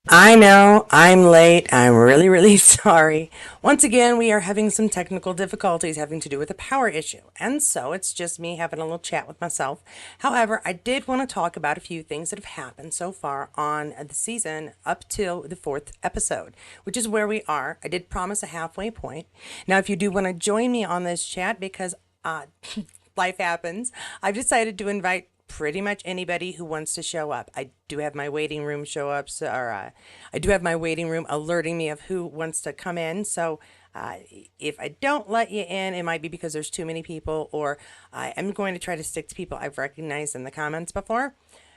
I know, I'm late. I'm really, really sorry. Once again, we are having some technical difficulties having to do with a power issue. And so it's just me having a little chat with myself. However, I did want to talk about a few things that have happened so far on the season up till the fourth episode, which is where we are. I did promise a halfway point. Now, if you do want to join me on this chat because life happens, I've decided to invite pretty much anybody who wants to show up. I do have my waiting room show up, I do have my waiting room alerting me of who wants to come in. So uh, if I don't let you in, it might be because there's too many people, or I am going to try to stick to people I've recognized in the comments before,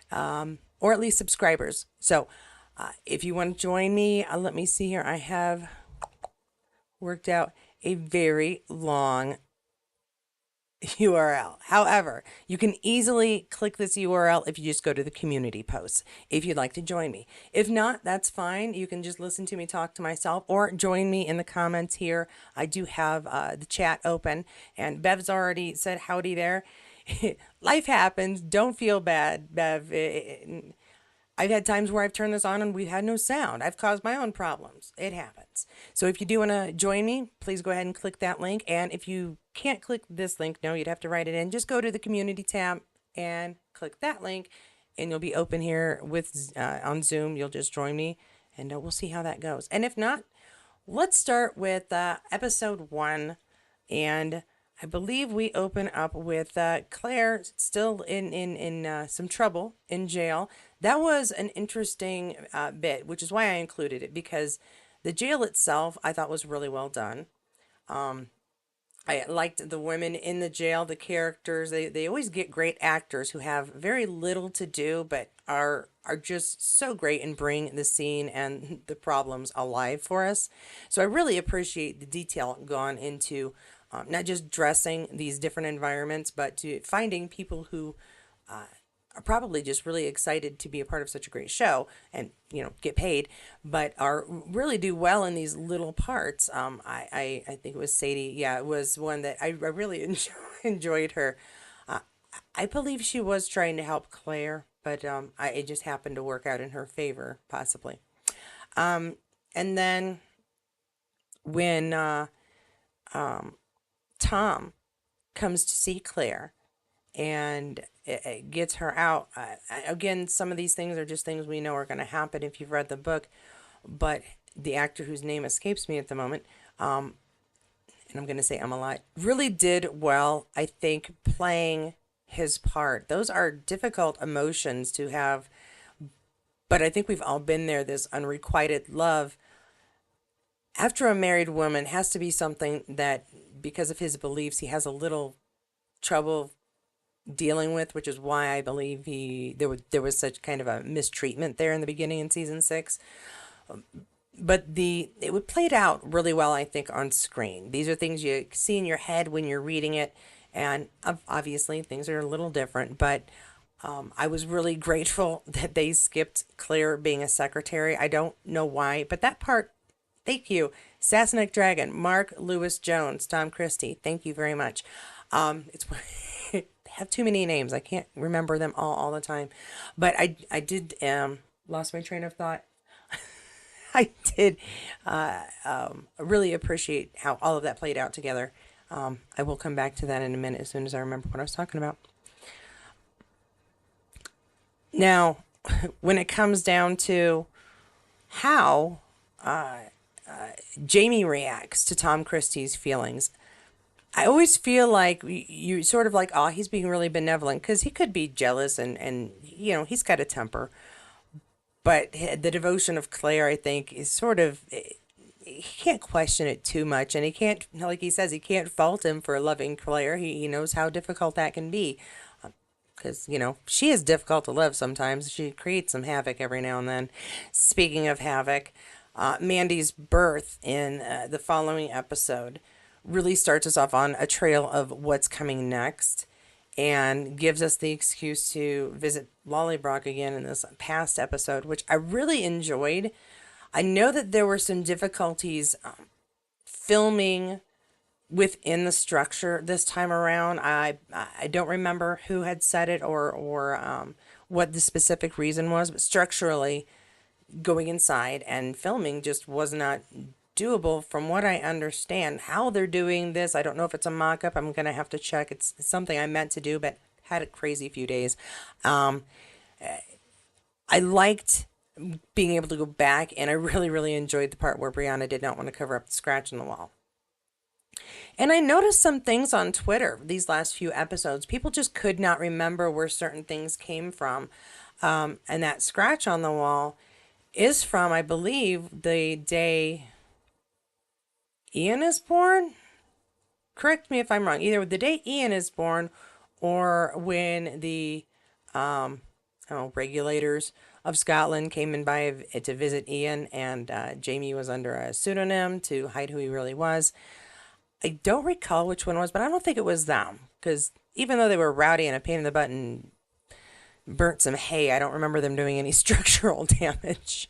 or at least subscribers. So if you want to join me, let me see here. I have worked out a very long URL. However, you can easily click this URL if you just go to the community posts if you'd like to join me. If not, that's fine. You can just listen to me talk to myself or join me in the comments here. I do have the chat open, and Bev's already said howdy there. Life happens. Don't feel bad, Bev. I've had times where I've turned this on and we've had no sound. I've caused my own problems. It happens. So if you do want to join me, please go ahead and click that link. And if you can't click this link, no, you'd have to write it in. Just go to the community tab and click that link, and you'll be open here with on Zoom. You'll just join me, and we'll see how that goes. And if not, let's start with episode 1, and I believe we open up with Claire still in some trouble in jail. That was an interesting bit, which is why I included it, because the jail itself I thought was really well done. I liked the women in the jail, the characters. They always get great actors who have very little to do, but are just so great and bring the scene and the problems alive for us. So I really appreciate the detail gone into not just dressing these different environments, but to finding people who are probably just really excited to be a part of such a great show and get paid, but are really do well in these little parts. I think it was Sadie. Yeah, it was one that I really enjoyed her. Uh, I believe she was trying to help Claire, but it just happened to work out in her favor, possibly. And then when Tom comes to see Claire and it gets her out. Again, some of these things are just things we know are going to happen if you've read the book, but the actor whose name escapes me at the moment, and I'm going to say Amalai, really did well, I think, playing his part. Those are difficult emotions to have, but I think we've all been there. This unrequited love after a married woman has to be something that, because of his beliefs, he has a little trouble dealing with, which is why I believe there was such kind of a mistreatment there in the beginning in season 6. But it would played out really well, I think, on screen. These are things you see in your head when you're reading it, and obviously things are a little different. But I was really grateful that they skipped Claire being a secretary. I don't know why, but that part. Thank you, Sasanic Dragon, Mark Lewis Jones, Tom Christie. Thank you very much. It's they have too many names. I can't remember them all the time. But I did lost my train of thought. I did really appreciate how all of that played out together. I will come back to that in a minute as soon as I remember what I was talking about. Now, when it comes down to how Jamie reacts to Tom Christie's feelings, I always feel like you sort of like, oh, he's being really benevolent because he could be jealous and he's got a temper. But the devotion of Claire, I think, is sort of, he can't question it too much, and he can't, like he says, he can't fault him for loving Claire. He knows how difficult that can be. Because, she is difficult to love sometimes. She creates some havoc every now and then. Speaking of havoc, Mandy's birth in the following episode really starts us off on a trail of what's coming next and gives us the excuse to visit Lollybrock again in this past episode, which I really enjoyed. I know that there were some difficulties filming within the structure this time around. I don't remember who had said it or what the specific reason was, but structurally going inside and filming just was not doable from what I understand. How they're doing this, I don't know if it's a mock up. I'm going to have to check. It's something I meant to do, but had a crazy few days. Um, I liked being able to go back, and I really, really enjoyed the part where Brianna did not want to cover up the scratch on the wall. And I noticed some things on Twitter these last few episodes. People just could not remember where certain things came from. And that scratch on the wall is from, I believe, the day Ian is born. Correct me if I'm wrong. Either the day Ian is born or when the regulators of Scotland came in by to visit Ian, and Jamie was under a pseudonym to hide who he really was. I don't recall which one it was, but I don't think it was them, because even though they were rowdy and a pain in the butt and burnt some hay, I don't remember them doing any structural damage.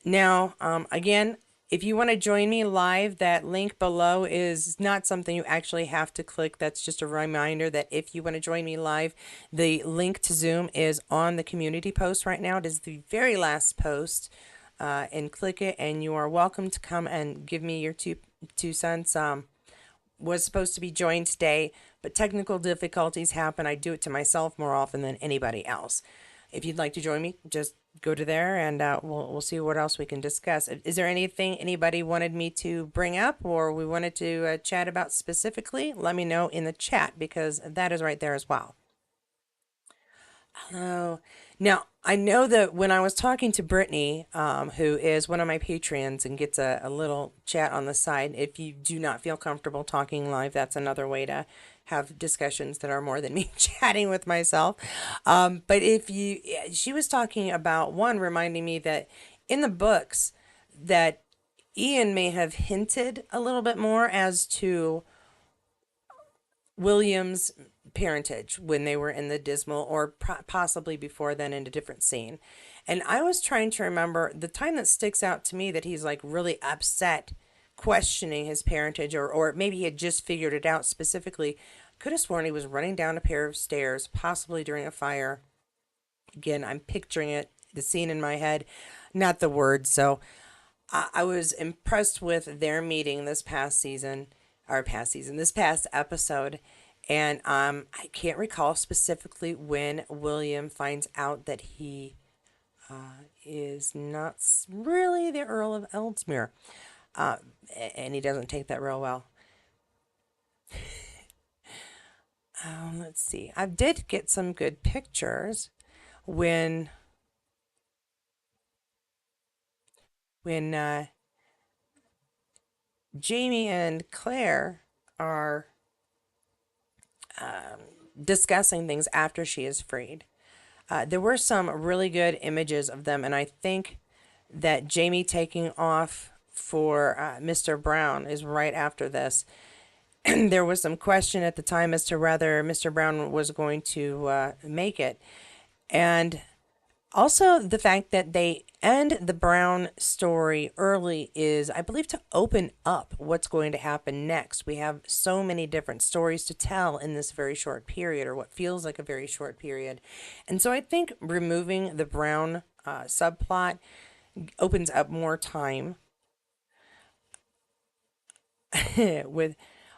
Now, again, if you want to join me live, that link below is not something you actually have to click. That's just a reminder that if you want to join me live, the link to Zoom is on the community post right now. It is the very last post. And click it, and you are welcome to come and give me your two cents. Was supposed to be joined today, but technical difficulties happen. I do it to myself more often than anybody else. If you'd like to join me, just go to there, and we'll see what else we can discuss. Is there anything anybody wanted me to bring up, or we wanted to chat about specifically? Let me know in the chat, because that is right there as well. Oh, now I know that when I was talking to Brittany, who is one of my Patreons and gets a little chat on the side, if you do not feel comfortable talking live, that's another way to have discussions that are more than me chatting with myself. But if you, she was talking about one, reminding me that in the books that Ian may have hinted a little bit more as to William's parentage when they were in the dismal, or possibly before then in a different scene. And I was trying to remember the time that sticks out to me that he's like really upset, questioning his parentage, or maybe he had just figured it out specifically. Could have sworn he was running down a pair of stairs, possibly during a fire. Again, I'm picturing it, the scene in my head, not the words. So I was impressed with their meeting this past episode. And I can't recall specifically when William finds out that he is not really the Earl of Ellesmere. Uh, and he doesn't take that real well. Let's see. I did get some good pictures when when Jamie and Claire are discussing things after she is freed. There were some really good images of them, and I think that Jamie taking off for Mr. Brown is right after this. There was some question at the time as to whether Mr. Brown was going to make it. And also, the fact that they end the Brown story early is, I believe, to open up what's going to happen next. We have so many different stories to tell in this very short period, or what feels like a very short period. And so I think removing the Brown subplot opens up more time with.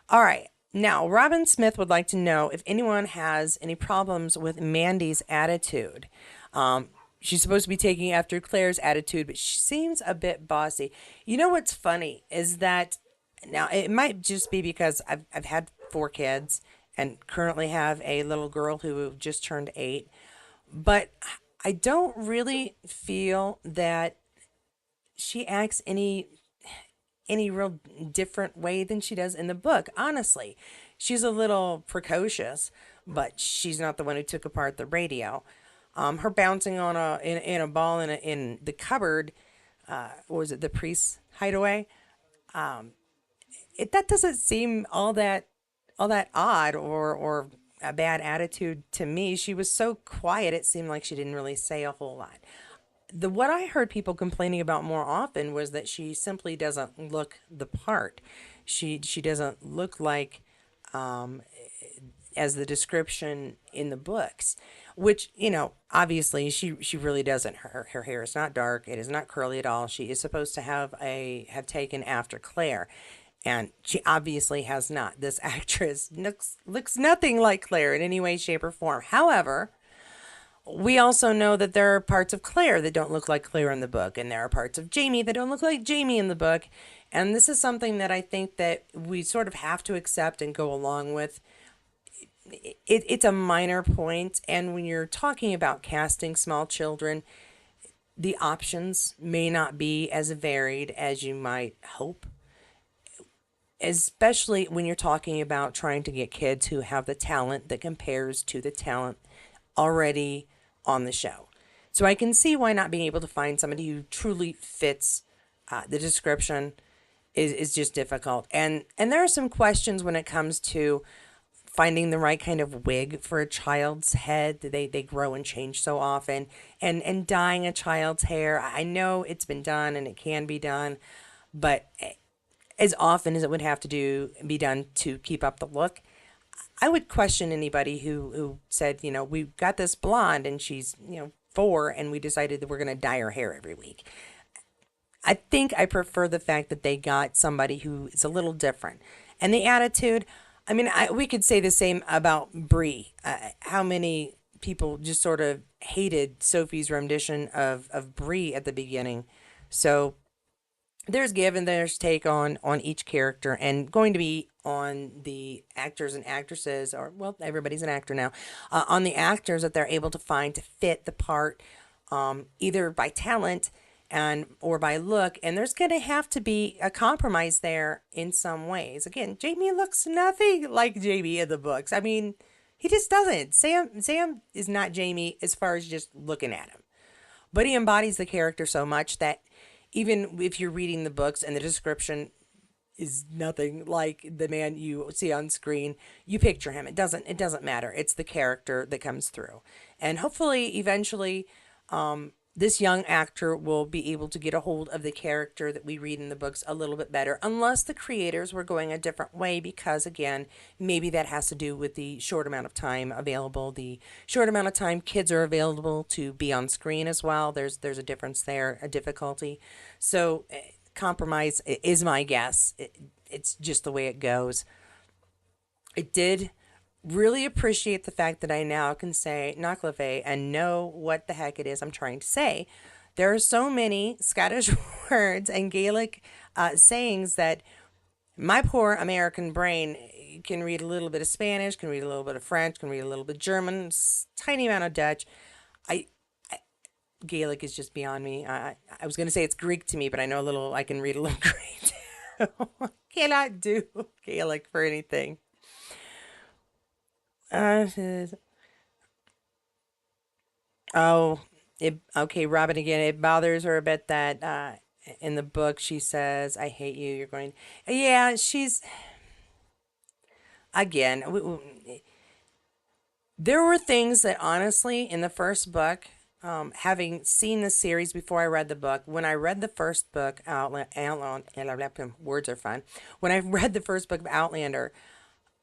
All right. Now, Robin Smith would like to know if anyone has any problems with Mandy's attitude. She's supposed to be taking after Claire's attitude, but she seems a bit bossy. You know what's funny is that now it might just be because I've had four kids and currently have a little girl who just turned 8, but I don't really feel that she acts any real different way than she does in the book. Honestly, she's a little precocious, but she's not the one who took apart the radio. Her bouncing on in a ball in the cupboard, what was it, the priest's hideaway? That doesn't seem all that odd, or a bad attitude to me. She was so quiet; it seemed like she didn't really say a whole lot. What I heard people complaining about more often was that she simply doesn't look the part. She doesn't look like as the description in the books, which, obviously she really doesn't. Her hair is not dark. It is not curly at all. She is supposed to have taken after Claire, and she obviously has not. This actress looks nothing like Claire in any way, shape, or form. However, we also know that there are parts of Claire that don't look like Claire in the book, and there are parts of Jamie that don't look like Jamie in the book. And this is something that I think that we sort of have to accept and go along with. It's a minor point, and when you're talking about casting small children, the options may not be as varied as you might hope, especially when you're talking about trying to get kids who have the talent that compares to the talent already on the show. So I can see why not being able to find somebody who truly fits the description is just difficult. And there are some questions when it comes to finding the right kind of wig for a child's head. They grow and change so often. And dyeing a child's hair. I know it's been done and it can be done, but as often as it would have to be done to keep up the look, I would question anybody who said, we've got this blonde and she's, 4 and we decided that we're going to dye her hair every week. I think I prefer the fact that they got somebody who is a little different. And the attitude, I mean, we could say the same about Brie. How many people just sort of hated Sophie's rendition of Brie at the beginning. So there's give and there's take on each character, and going to be on the actors and actresses, or well, everybody's an actor now, on the actors that they're able to find to fit the part, either by talent and or by look, and there's going to have to be a compromise there in some ways. Again, Jamie looks nothing like Jamie in the books. I mean, he just doesn't. Sam is not Jamie as far as just looking at him, but he embodies the character so much that even if you're reading the books and the description is nothing like the man you see on screen, you picture him. It doesn't matter. It's the character that comes through. And hopefully eventually this young actor will be able to get a hold of the character that we read in the books a little bit better, unless the creators were going a different way, because again, maybe that has to do with the short amount of time available, the short amount of time kids are available to be on screen as well. There's a difference there, a difficulty. So compromise is my guess. It's just the way it goes. I did really appreciate the fact that I now can say Nachleffe and know what the heck it is I'm trying to say. There are so many Scottish words and Gaelic sayings that my poor American brain can read a little bit of Spanish, can read a little bit of French, can read a little bit of German, tiny amount of Dutch. I Gaelic is just beyond me. I was going to say it's Greek to me, but I know a little. I can read a little Greek too. Cannot do Gaelic for anything. Uh, oh, okay, Robin again. It bothers her a bit that in the book she says, "I hate you." You're going, yeah. She's again. There were things that honestly in the first book, having seen the series before I read the book, when I read the first book, words are fun. When I read the first book of Outlander,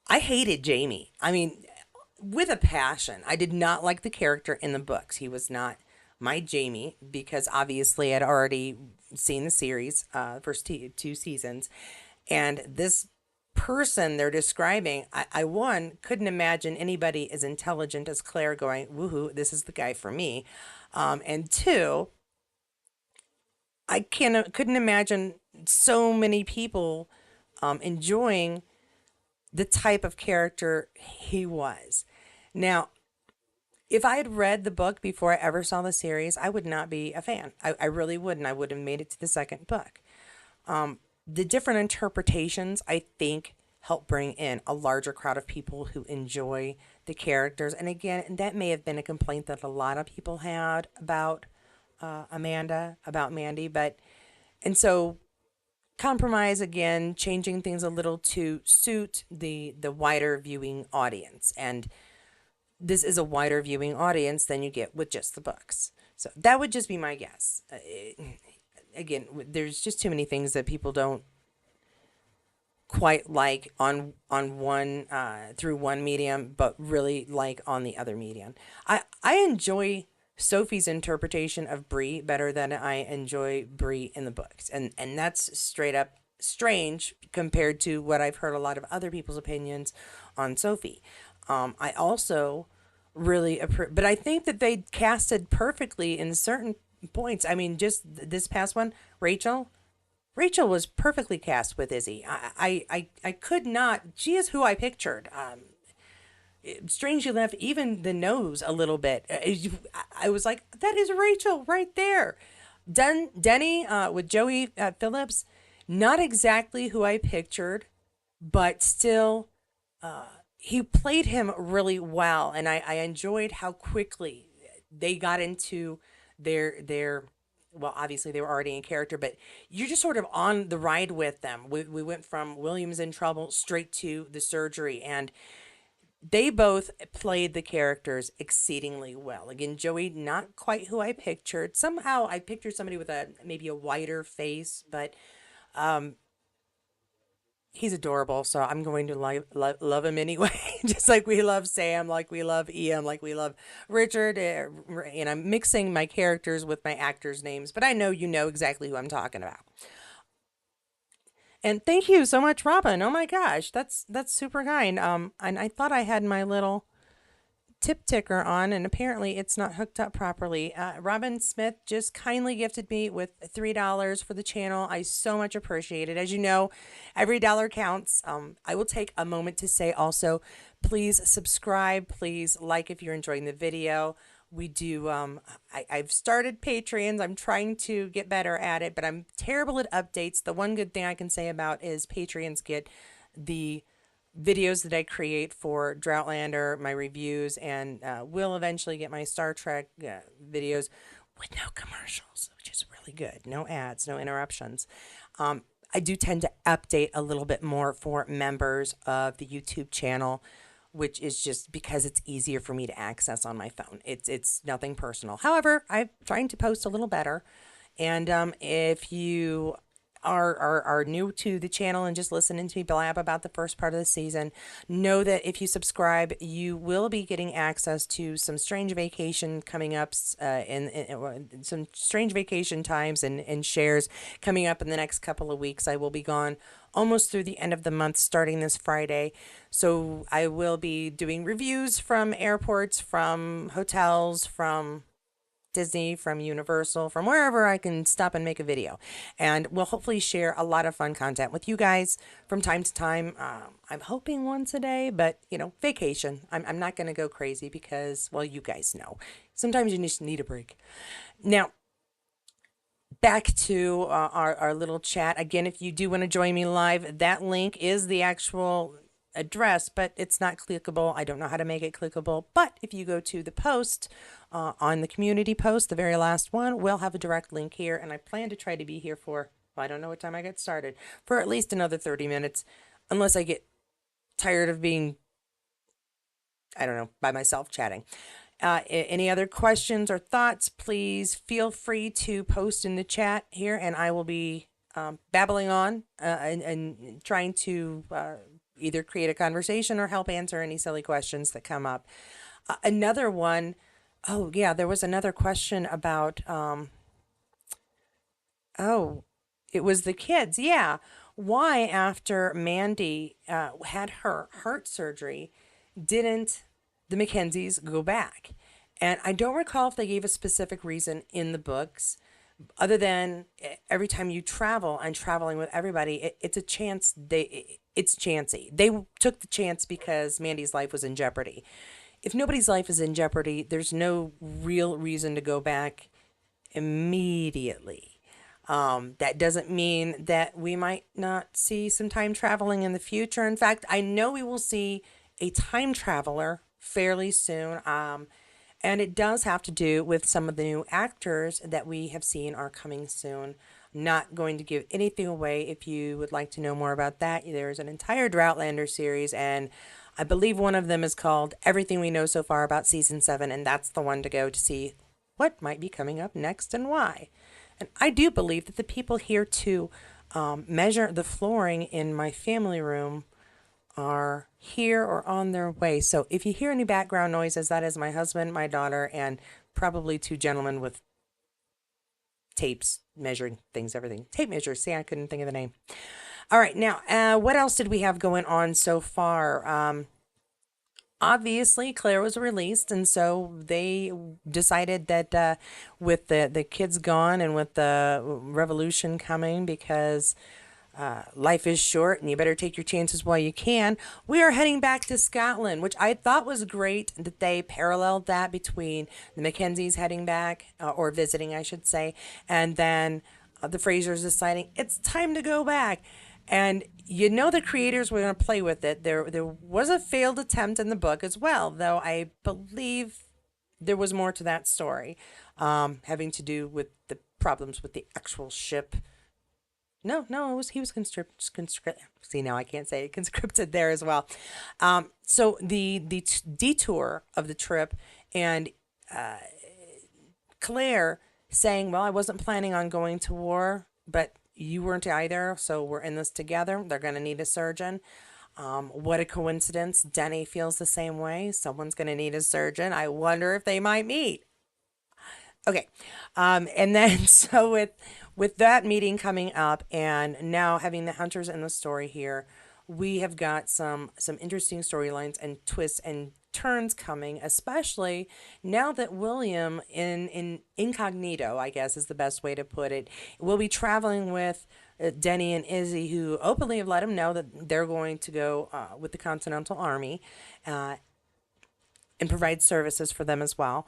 I hated Jamie. I mean, with a passion. I did not like the character in the books. He was not my Jamie because obviously I'd already seen the series, first two seasons, and this person they're describing, I one couldn't imagine anybody as intelligent as Claire going, woohoo, this is the guy for me, and two, couldn't imagine so many people enjoying the type of character he was. Now, if I had read the book before I ever saw the series, I would not be a fan. I really wouldn't. I would have made it to the second book. The different interpretations, I think, help bring in a larger crowd of people who enjoy the characters. And again, that may have been a complaint that a lot of people had about about Mandy. And so compromise again, changing things a little to suit the wider viewing audience. And this is a wider viewing audience than you get with just the books. So that would just be my guess. Again, there's just too many things that people don't quite like on one through one medium, but really like on the other medium. I enjoy Sophie's interpretation of Bree better than I enjoy Bree in the books, and that's straight up strange compared to what I've heard a lot of other people's opinions on Sophie. I also but I think that they casted perfectly in certain points. I mean, just this past one, Rachel. Rachel was perfectly cast with Izzy. I could not. She is who I pictured. Strangely enough, even the nose a little bit. I was like, that is Rachel right there. Denny with Joey Phillips, not exactly who I pictured, but still, he played him really well, and I enjoyed how quickly they got into their well, obviously they were already in character, but you're just sort of on the ride with them. We went from William's in trouble straight to the surgery, and they both played the characters exceedingly well. Again, Joey, not quite who I pictured. Somehow I pictured somebody with a maybe a whiter face, but he's adorable, so I'm going to love him anyway. Just like we love Sam, like we love Ian, like we love Richard. And I'm mixing my characters with my actors' names, but I know you know exactly who I'm talking about. And thank you so much, Robin. Oh my gosh, that's super kind. And I thought I had my little tip ticker on, and apparently it's not hooked up properly. Robin Smith just kindly gifted me with $3 for the channel. I so much appreciate it. As you know, every dollar counts. I will take a moment to say also, please subscribe, please like if you're enjoying the video. We do, I've started Patreons. I'm trying to get better at it, but I'm terrible at updates. The one good thing I can say about is Patreons get the videos that I create for Droughtlander, my reviews, and will eventually get my Star Trek videos with no commercials, which is really good. No ads, no interruptions. I do tend to update a little bit more for members of the YouTube channel, which is just because it's easier for me to access on my phone. It's nothing personal. However, I'm trying to post a little better. And if you are new to the channel and just listening to me blab about the first part of the season, know that if you subscribe, you will be getting access to some strange vacation coming up, in some strange vacation times and shares coming up in the next couple of weeks. I will be gone almost through the end of the month, starting this Friday. So I will be doing reviews from airports, from hotels, from Disney, from Universal, from wherever I can stop and make a video. And we'll hopefully share a lot of fun content with you guys from time to time. I'm hoping once a day, but you know, vacation. I'm not going to go crazy because, well, you guys know, sometimes you just need a break. Now, back to our little chat. Again, if you do want to join me live, that link is the actual address, but it's not clickable. I don't know how to make it clickable. But if you go to the post, on the community post, the very last one, we'll have a direct link here. And I plan to try to be here for, well, I don't know what time I get started, for at least another 30 minutes, unless I get tired of being, I don't know, by myself chatting. Any other questions or thoughts, please feel free to post in the chat here, and I will be babbling on and trying to either create a conversation or help answer any silly questions that come up. Another one, oh yeah, there was another question about, oh, it was the kids. Yeah. Why, after Mandy had her heart surgery, didn't the McKenzies go back? And I don't recall if they gave a specific reason in the books, other than every time you travel and traveling with everybody, it's a chance. It's chancy. They took the chance because Mandy's life was in jeopardy. If nobody's life is in jeopardy, there's no real reason to go back immediately. That doesn't mean that we might not see some time traveling in the future. In fact, I know we will see a time traveler fairly soon. And it does have to do with some of the new actors that we have seen are coming soon. Not going to give anything away. If you would like to know more about that, there's an entire Droughtlander series, and I believe one of them is called Everything We Know So Far About Season 7, and that's the one to go to see what might be coming up next and why. And I do believe that the people here too measure the flooring in my family room are here or on their way. So if you hear any background noises, that is my husband, my daughter, and probably two gentlemen with tapes measuring things, everything. Tape measures. See, I couldn't think of the name. All right, now, what else did we have going on so far? Obviously, Claire was released, and so they decided that with the kids gone and with the revolution coming, because life is short and you better take your chances while you can. We are heading back to Scotland, which I thought was great that they paralleled that between the McKenzies heading back, or visiting, I should say, and then the Frasers deciding it's time to go back. And the creators were going to play with it. There was a failed attempt in the book as well, though I believe there was more to that story, having to do with the problems with the actual ship. No, no, he was conscripted. See, now I can't say it, conscripted there as well. So the detour of the trip, and Claire saying, "Well, I wasn't planning on going to war, but you weren't either, so we're in this together. They're going to need a surgeon." What a coincidence. Denny feels the same way. Someone's going to need a surgeon. I wonder if they might meet. Okay. And then so with that meeting coming up, and now having the hunters in the story here, we have got some interesting storylines and twists and turns coming, especially now that William in incognito, I guess is the best way to put it, will be traveling with Denny and Izzy, who openly have let him know that they're going to go with the Continental Army, and provide services for them as well.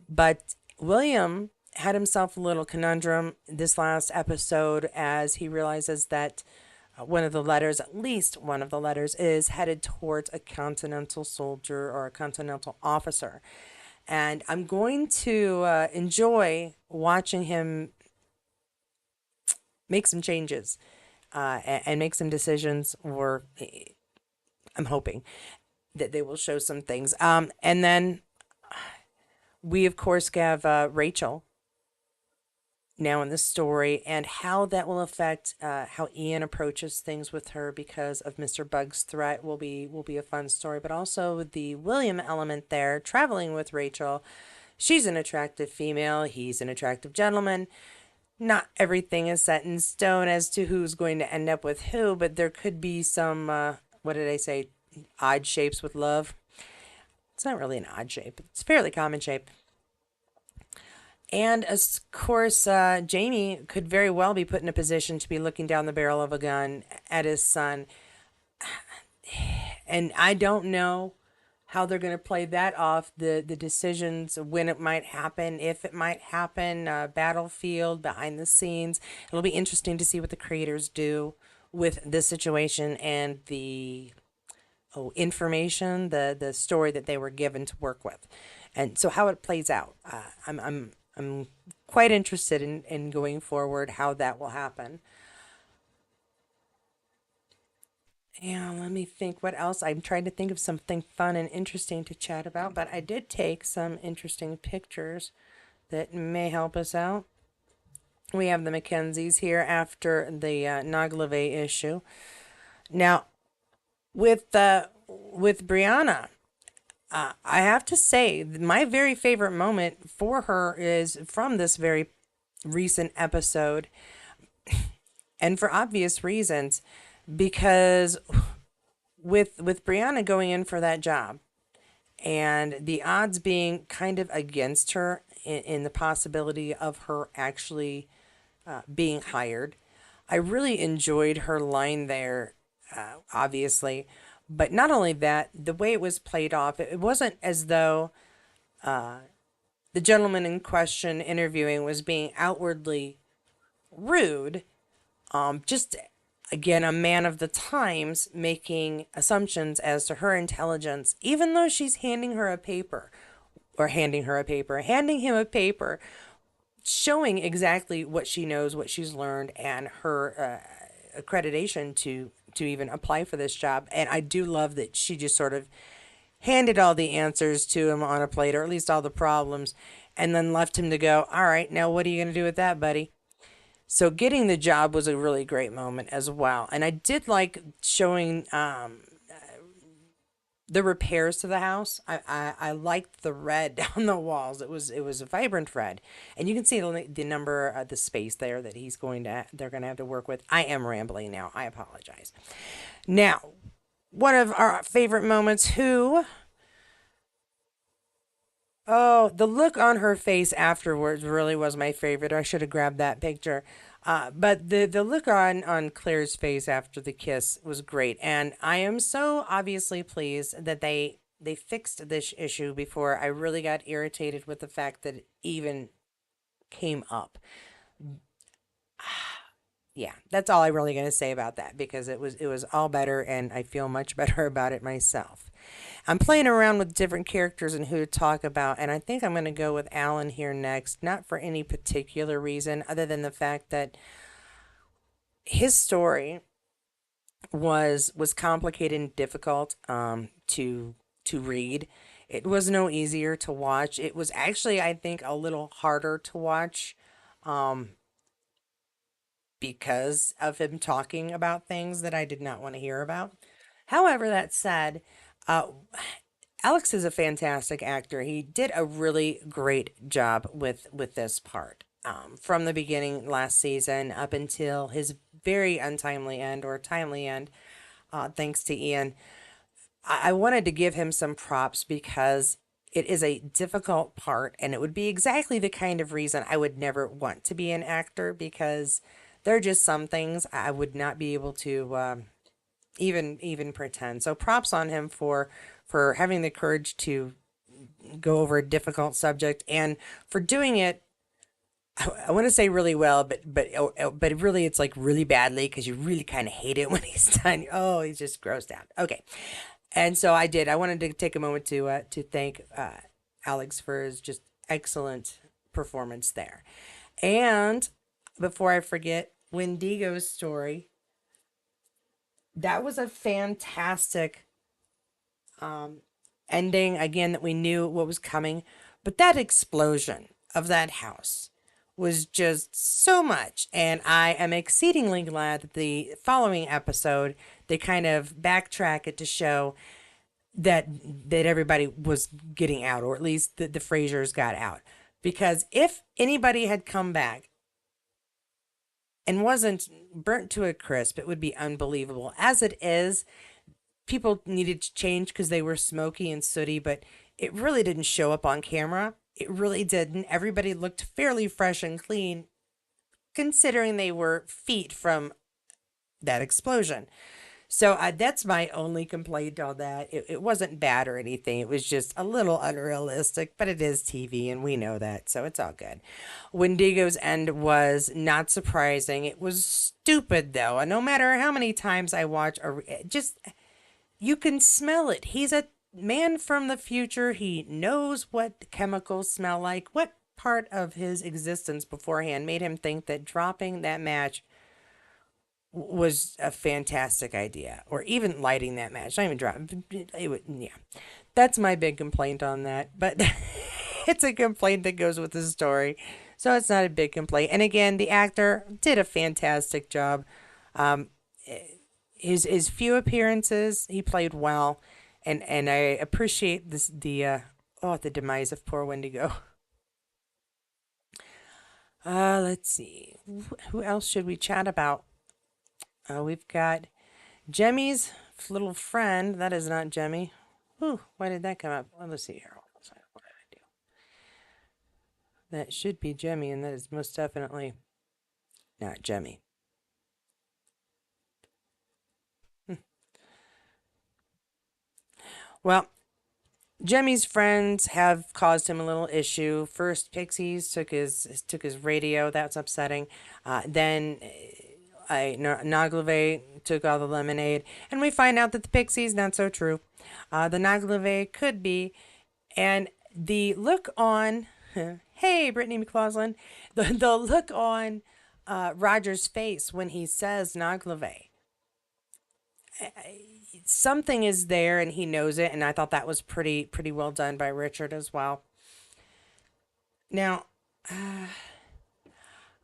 But William had himself a little conundrum this last episode, as he realizes that one of the letters, at least one of the letters, is headed towards a Continental soldier or a Continental officer. And I'm going to enjoy watching him make some changes, and make some decisions, or I'm hoping that they will show some things. And then we, of course, have Rachel now in the story, and how that will affect how Ian approaches things with her because of Mr. Bug's threat will be a fun story. But also the William element there, traveling with Rachel. She's an attractive female. He's an attractive gentleman. Not everything is set in stone as to who's going to end up with who, but there could be some, what did I say, odd shapes with love. It's not really an odd shape. It's a fairly common shape. And of course, Jamie could very well be put in a position to be looking down the barrel of a gun at his son. And I don't know how they're going to play that off, the decisions, when it might happen, if it might happen, battlefield, behind the scenes. It'll be interesting to see what the creators do with this situation and the information, the story that they were given to work with. And so how it plays out. I'm quite interested in going forward how that will happen. Yeah, let me think what else. I'm trying to think of something fun and interesting to chat about, but I did take some interesting pictures that may help us out. We have the McKenzies here after the Noglave issue. Now, with Brianna, I have to say, my very favorite moment for her is from this very recent episode, and for obvious reasons, because with Brianna going in for that job, and the odds being kind of against her in the possibility of her actually being hired, I really enjoyed her line there, obviously. But not only that, the way it was played off, it wasn't as though the gentleman in question interviewing was being outwardly rude. Just again, a man of the times making assumptions as to her intelligence, even though she's handing him a paper, showing exactly what she knows, what she's learned, and her accreditation to even apply for this job. And I do love that she just sort of handed all the answers to him on a plate, or at least all the problems, and then left him to go, all right, now what are you going to do with that, buddy? So getting the job was a really great moment as well. And I did like showing the repairs to the house. I liked the red down the walls. It was a vibrant red, and you can see the number, the space there that they're going to have to work with. I am rambling now. I apologize. Now, one of our favorite moments. Who? Oh, the look on her face afterwards really was my favorite. I should have grabbed that picture. But the look on Claire's face after the kiss was great, and I am so obviously pleased that they fixed this issue before I really got irritated with the fact that it even came up. Yeah, that's all I'm really going to say about that because it was all better, and I feel much better about it myself. I'm playing around with different characters and who to talk about, and I think I'm going to go with Alan here next, not for any particular reason other than the fact that his story was complicated and difficult to read. It was no easier to watch. It was actually, I think, a little harder to watch um, because of him talking about things that I did not want to hear about. However, that said, uh, Alex is a fantastic actor. He did a really great job with this part. From the beginning last season up until his very untimely end or timely end, thanks to Ian. I wanted to give him some props because it is a difficult part, and it would be exactly the kind of reason I would never want to be an actor because there are just some things I would not be able to even pretend. So props on him for having the courage to go over a difficult subject and for doing it. I want to say really well, but really it's like really badly because you really kind of hate it when he's done. Oh, he's just grossed out. Okay, and so I did. I wanted to take a moment to thank Alex for his just excellent performance there. And before I forget, Wendigo's story, that was a fantastic ending. Again, that we knew what was coming, but that explosion of that house was just so much. And I am exceedingly glad that the following episode they kind of backtrack it to show that everybody was getting out, or at least the Frasers got out. Because if anybody had come back and wasn't burnt to a crisp, it would be unbelievable. As it is, people needed to change because they were smoky and sooty, but it really didn't show up on camera. It really didn't. Everybody looked fairly fresh and clean, considering they were feet from that explosion. So that's my only complaint on that. It wasn't bad or anything. It was just a little unrealistic, but it is TV and we know that, so it's all good. Wendigo's end was not surprising. It was stupid though. And no matter how many times I watch, just you can smell it. He's a man from the future. He knows what chemicals smell like. What part of his existence beforehand made him think that dropping that match was a fantastic idea, or even lighting that match? Not even dropping. It would, yeah. That's my big complaint on that. But it's a complaint that goes with the story, so it's not a big complaint. And again, the actor did a fantastic job. Um, his few appearances, he played well, and I appreciate this the demise of poor Wendigo. Let's see, who else should we chat about? We've got Jemmy's little friend. That is not Jemmy. Ooh, why did that come up? Well, let's see here. What did I do? That should be Jemmy, and that is most definitely not Jemmy. Well, Jemmy's friends have caused him a little issue. First, Pixies took his radio. That's upsetting. Then Naglave took all the lemonade, and we find out that the Pixies not so true. The Naglave could be, and the look on, hey Brittany McCausland, the look on Roger's face when he says Naglave, something is there, and he knows it, and I thought that was pretty well done by Richard as well. Now,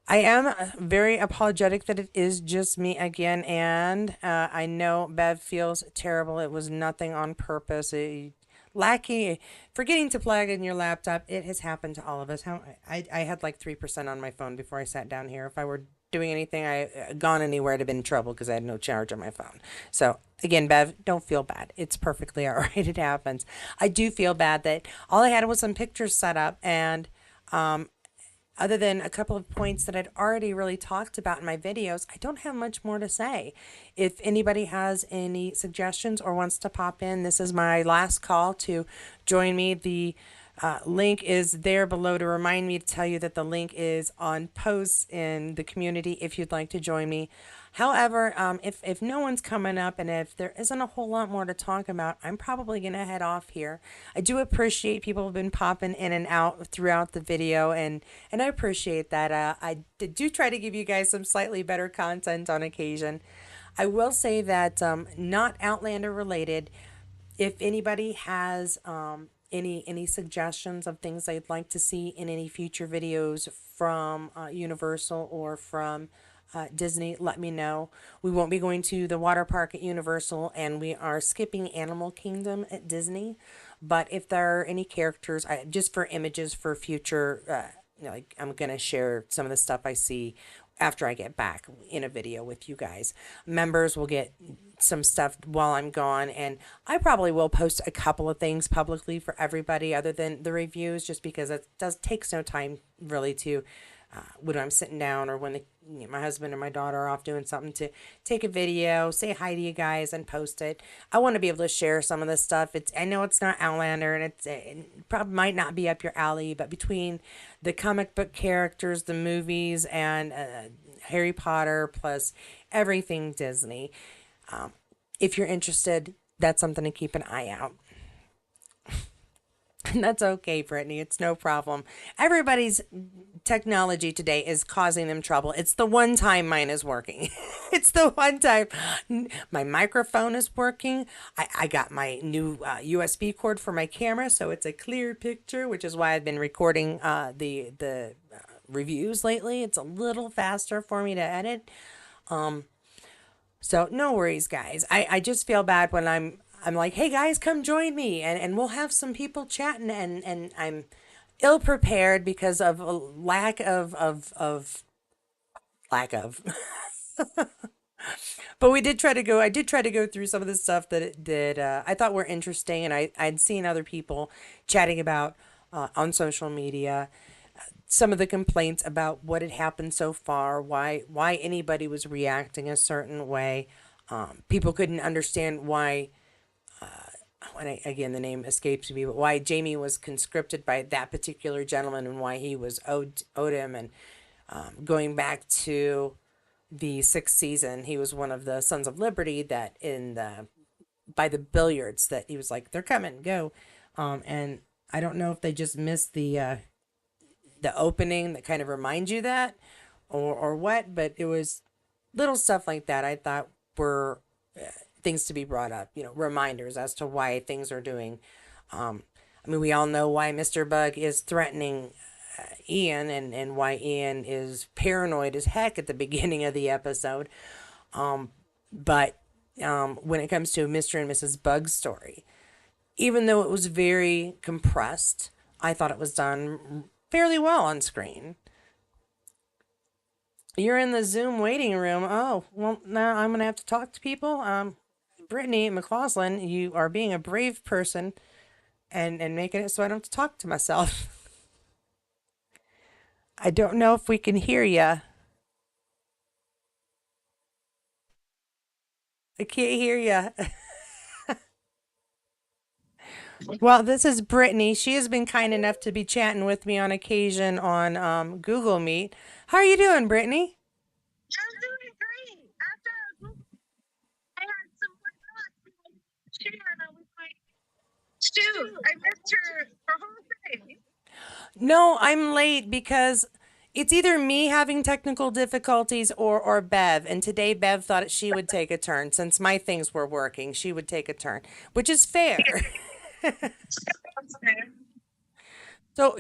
I am very apologetic that it is just me again, and I know Bev feels terrible. It was nothing on purpose. Lacking, forgetting to plug in your laptop, it has happened to all of us. I had like 3% on my phone before I sat down here. If I were doing anything, I gone anywhere, I'd have been in trouble because I had no charge on my phone. So again, Bev, don't feel bad. It's perfectly all right. It happens. I do feel bad that all I had was some pictures set up, and other than a couple of points that I'd already really talked about in my videos, I don't have much more to say. If anybody has any suggestions or wants to pop in, this is my last call to join me. The link is there below to remind me to tell you that the link is on posts in the community if you'd like to join me. However, if no one's coming up and if there isn't a whole lot more to talk about, I'm probably going to head off here. I do appreciate people have been popping in and out throughout the video, and I appreciate that. Do try to give you guys some slightly better content on occasion. I will say that not Outlander related. If anybody has any suggestions of things they'd like to see in any future videos from Universal or from Disney, let me know. We won't be going to the water park at Universal, and we are skipping Animal Kingdom at Disney. But if there are any characters, just for images for future, like I'm gonna share some of the stuff I see after I get back in a video with you guys. Members will get some stuff while I'm gone, and I probably will post a couple of things publicly for everybody other than the reviews, just because it does takes no time really to when I'm sitting down or when my husband or my daughter are off doing something to take a video, say hi to you guys, and post it. I want to be able to share some of this stuff. I know it's not Outlander, and it probably might not be up your alley, but between the comic book characters, the movies, and Harry Potter, plus everything Disney, if you're interested, that's something to keep an eye out. That's okay, Brittany. It's no problem. Everybody's technology today is causing them trouble. It's the one time mine is working. It's the one time my microphone is working. I got my new USB cord for my camera, so it's a clear picture, which is why I've been recording the reviews lately. It's a little faster for me to edit. So no worries, guys. I just feel bad when I'm like, hey guys, come join me, and we'll have some people chatting, and I'm ill prepared because of a lack of. But we did try to go. I did try to go through some of the stuff that I thought were interesting, and I'd seen other people chatting about on social media some of the complaints about what had happened so far, why anybody was reacting a certain way. People couldn't understand why again, the name escapes me, but why Jamie was conscripted by that particular gentleman and why he was owed him. And going back to the sixth season, he was one of the Sons of Liberty that in the by the billiards that he was like, they're coming, go. And I don't know if they just missed the opening that kind of reminds you that, or what, but it was little stuff like that I thought were things to be brought up, reminders as to why things are doing. I mean, we all know why Mr. Bug is threatening Ian, and why Ian is paranoid as heck at the beginning of the episode. But when it comes to Mr. and Mrs. Bug's story, even though it was very compressed, I thought it was done fairly well on screen. You're in the Zoom waiting room. Oh, well, now I'm going to have to talk to people. Brittany McCausland, you are being a brave person and making it so I don't have to talk to myself. I don't know if we can hear you. I can't hear you. Well, this is Brittany. She has been kind enough to be chatting with me on occasion on Google Meet. How are you doing, Brittany? I'm doing great. I had some with my Stu. I missed her whole thing. No, I'm late because it's either me having technical difficulties or Bev. And today Bev thought she would take a turn since my things were working. She would take a turn, which is fair. So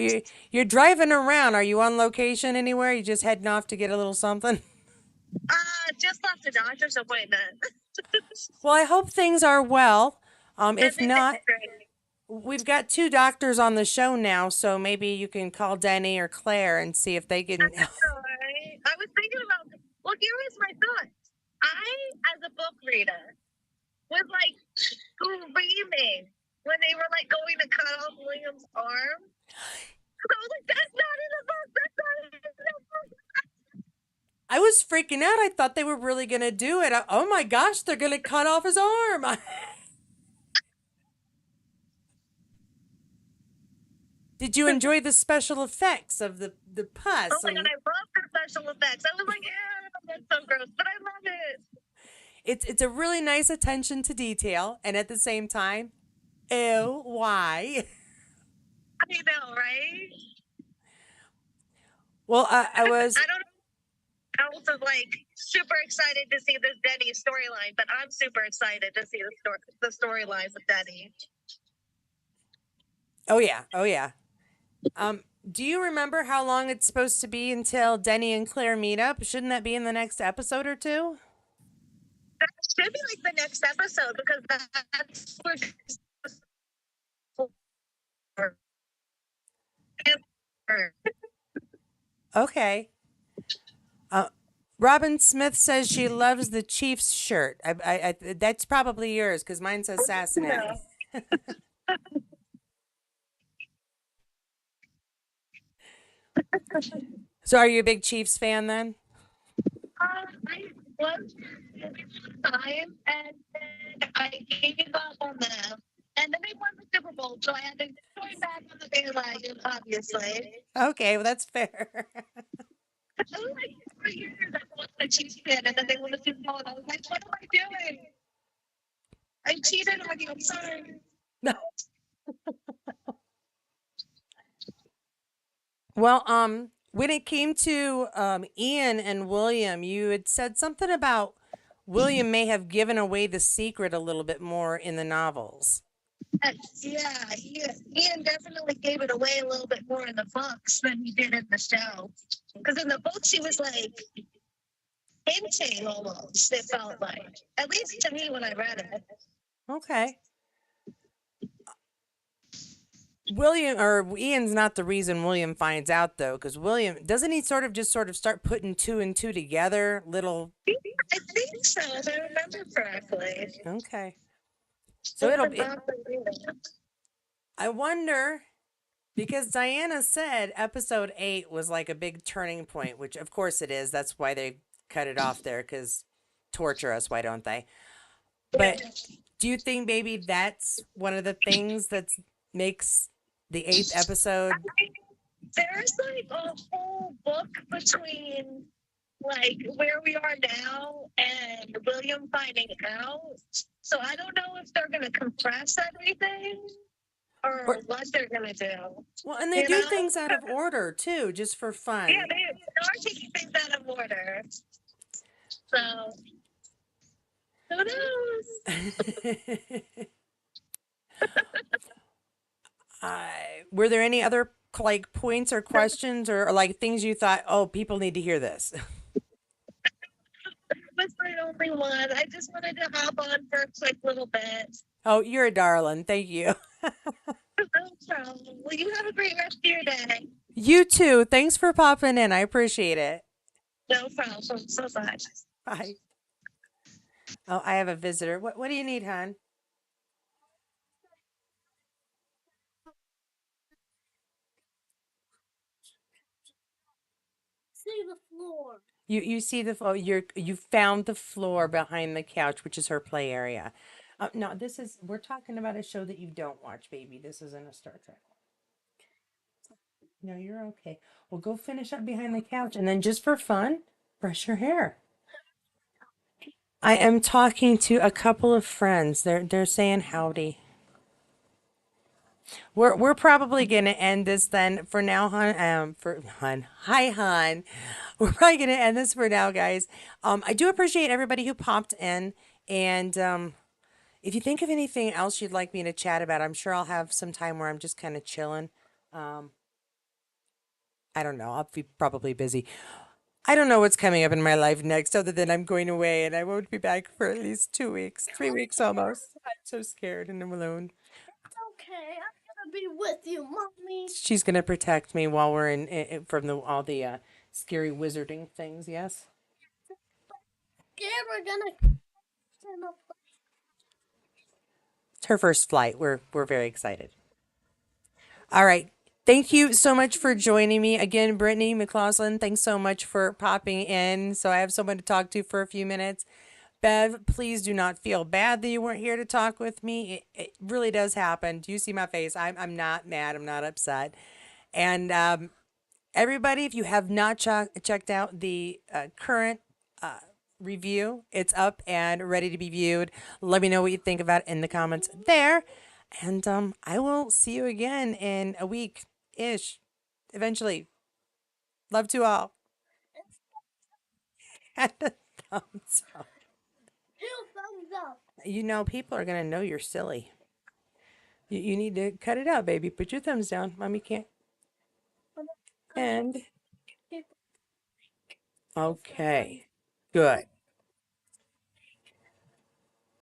you're driving around. Are you on location anywhere? You just heading off to get a little something? Just left the doctor's appointment. Well, I hope things are well. If Everything's not, great. we've got two doctors on the show now, so maybe you can call Denny or Claire and see if they can. Alright. I was thinking about, well, here was my thought. I, as a book reader, was like screaming when they were like going to cut off William's arm. So I was like, that's not in the book. That's not in the book. I was freaking out. I thought they were really going to do it. Oh my gosh, they're going to cut off his arm. Did you enjoy the special effects of the Oh pus? my god, And I love the special effects. I was like, yeah, that's so gross, but I love it. it's a really nice attention to detail, and at the same time, ew, why? I know, right? Well, I was I don't know. I was like super excited to see this Denny storyline, but I'm super excited to see the storyline with Denny. Oh yeah, oh yeah. Do you remember how long it's supposed to be until Denny and Claire meet up? Shouldn't that be in the next episode or two? That should be like the next episode because that's where Okay. Uh, Robin Smith says she loves the Chiefs shirt. That's probably yours because mine says Cincinnati. So, are you a big Chiefs fan then? I was time and then I gave up on them. And then they won the Super Bowl, so I had to join back on the bandwagon, obviously. Okay, well that's fair. I was like 4 years I was a Chiefs fan, and then they won the Super Bowl, and I was like, what am I doing? I cheated on you, I'm sorry. No. Well, when it came to Ian and William, you had said something about William may have given away the secret a little bit more in the novels. Yeah, Ian definitely gave it away a little bit more in the books than he did in the show. Because in the books, he was like hinting almost, it felt like. At least to me when I read it. Okay. William or Ian's not the reason William finds out though, because William doesn't he sort of start putting two and two together, little. I think so, if I remember correctly. Okay. So It it'll was be. about the reading. I wonder because Diana said episode 8 was like a big turning point, which of course it is. That's why they cut it off there because torture us. Why don't they? But do you think maybe that's one of the things that makes the 8th episode? There's like a whole book between like where we are now and William finding out. So I don't know if they're gonna compress everything or Or, what they're gonna do. well, and they You do know? things out of order too, just for fun. Yeah, they are taking things out of order. So who knows? Were there any other like points or questions or like things you thought, oh, people need to hear this? That's my only one. I just wanted to hop on for a quick little bit. Oh, you're a darling. Thank you. No problem. Well, you have a great rest of your day. You too. Thanks for popping in. I appreciate it. No problem. So much. Bye. Oh, I have a visitor. What do you need, hon? You see the you found the floor behind the couch, which is her play area. No, we're talking about a show that you don't watch, baby. This isn't a Star Trek. No, you're okay. Well, go finish up behind the couch, and then just for fun, brush your hair. I am talking to a couple of friends. They're saying howdy. We're probably gonna end this then for now, hon. For hon, hi, hon. We're probably gonna end this for now, guys. I do appreciate everybody who popped in, and if you think of anything else you'd like me to chat about, I'm sure I'll have some time where I'm just kind of chilling. I don't know. I'll be probably busy. I don't know what's coming up in my life next, other than I'm going away and I won't be back for at least 2 weeks, 3 weeks almost. I'm so scared and I'm alone. Okay, I'm gonna be with you, mommy. She's gonna protect me while we're in from all the scary wizarding things. Yes, Yeah, we're gonna. it's her first flight. We're very excited. All right. Thank you so much for joining me again, Brittany McLaughlin. Thanks so much for popping in. So I have someone to talk to for a few minutes. Bev, please do not feel bad that you weren't here to talk with me. It really does happen. Do you see my face? I'm not mad. I'm not upset. And everybody, if you have not checked out the current review, it's up and ready to be viewed. Let me know what you think about it in the comments there. And I will see you again in a week ish, eventually. Love to all. And a thumbs up. Two thumbs up. You know, people are going to know you're silly. You need to cut it out, baby. Put your thumbs down. Mommy can't. And okay. Good.